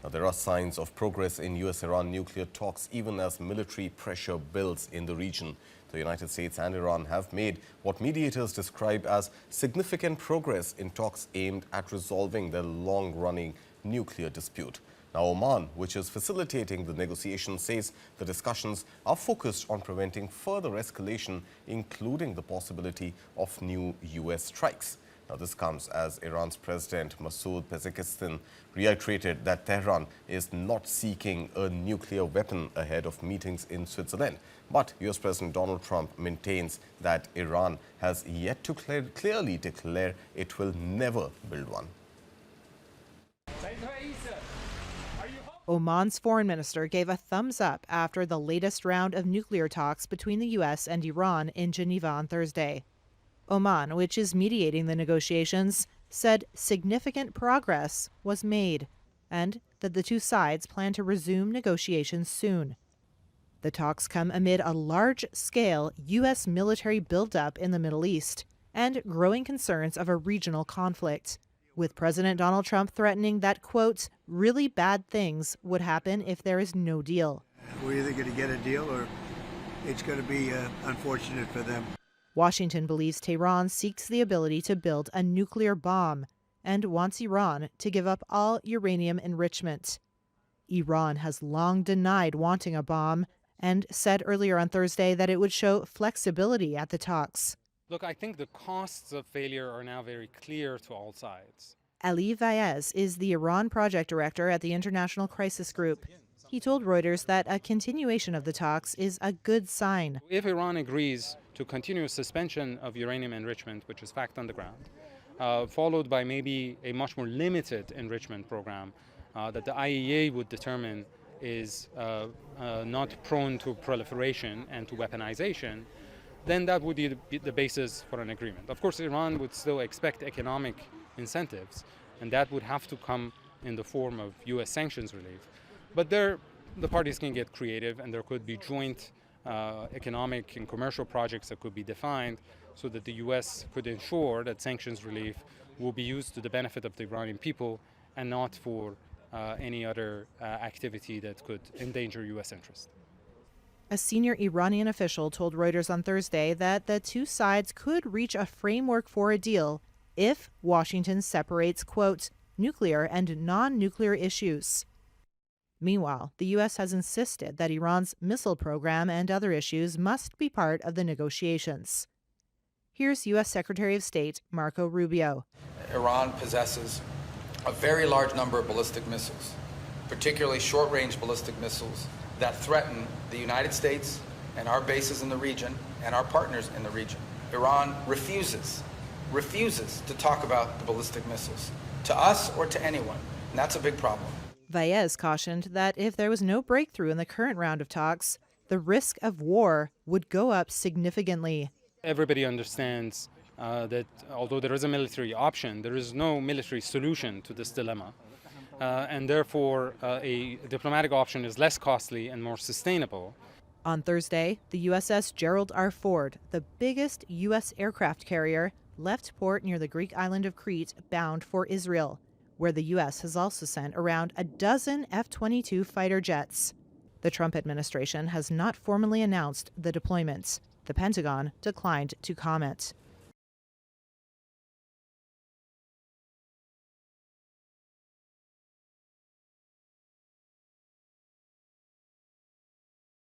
Now, there are signs of progress in US-Iran nuclear talks even as military pressure builds in the region. The United States and Iran have made what mediators describe as significant progress in talks aimed at resolving their long-running nuclear dispute. Now, Oman, which is facilitating the negotiations, says the discussions are focused on preventing further escalation, including the possibility of new US strikes. Now, this comes as Iran's President Masoud Pezeshkian reiterated that Tehran is not seeking a nuclear weapon ahead of meetings in Switzerland. But US President Donald Trump maintains that Iran has yet to clearly declare it will never build one. Oman's foreign minister gave a thumbs up after the latest round of nuclear talks between the U.S. and Iran in Geneva on Thursday. Oman, which is mediating the negotiations, said significant progress was made and that the two sides plan to resume negotiations soon. The talks come amid a large-scale U.S. military buildup in the Middle East and growing concerns of a regional conflict, with President Donald Trump threatening that, quote, really bad things would happen if there is no deal. We're either going to get a deal or it's going to be unfortunate for them. Washington believes Tehran seeks the ability to build a nuclear bomb and wants Iran to give up all uranium enrichment. Iran has long denied wanting a bomb and said earlier on Thursday that it would show flexibility at the talks. Look, I think the costs of failure are now very clear to all sides. Ali Vaez is the Iran project director at the International Crisis Group. He told Reuters that a continuation of the talks is a good sign. If Iran agrees to continue suspension of uranium enrichment, which is fact on the ground, followed by maybe a much more limited enrichment program that the IAEA would determine is not prone to proliferation and to weaponization, then that would be the basis for an agreement. Of course, Iran would still expect economic incentives, and that would have to come in the form of U.S. sanctions relief. But the parties can get creative, and there could be joint economic and commercial projects that could be defined so that the U.S. could ensure that sanctions relief will be used to the benefit of the Iranian people and not for any other activity that could endanger U.S. interests. A senior Iranian official told Reuters on Thursday that the two sides could reach a framework for a deal if Washington separates, quote, nuclear and non-nuclear issues. Meanwhile, the U.S. has insisted that Iran's missile program and other issues must be part of the negotiations. Here's U.S. Secretary of State Marco Rubio. Iran possesses a very large number of ballistic missiles, particularly short-range ballistic missiles that threaten the United States and our bases in the region and our partners in the region. Iran refuses to talk about the ballistic missiles, to us or to anyone, and that's a big problem. Vaez cautioned that if there was no breakthrough in the current round of talks, the risk of war would go up significantly. Everybody understands that although there is a military option, there is no military solution to this dilemma. And therefore, a diplomatic option is less costly and more sustainable. On Thursday, the USS Gerald R. Ford, the biggest U.S. aircraft carrier, left port near the Greek island of Crete bound for Israel, where the U.S. has also sent around a dozen F-22 fighter jets. The Trump administration has not formally announced the deployment. The Pentagon declined to comment.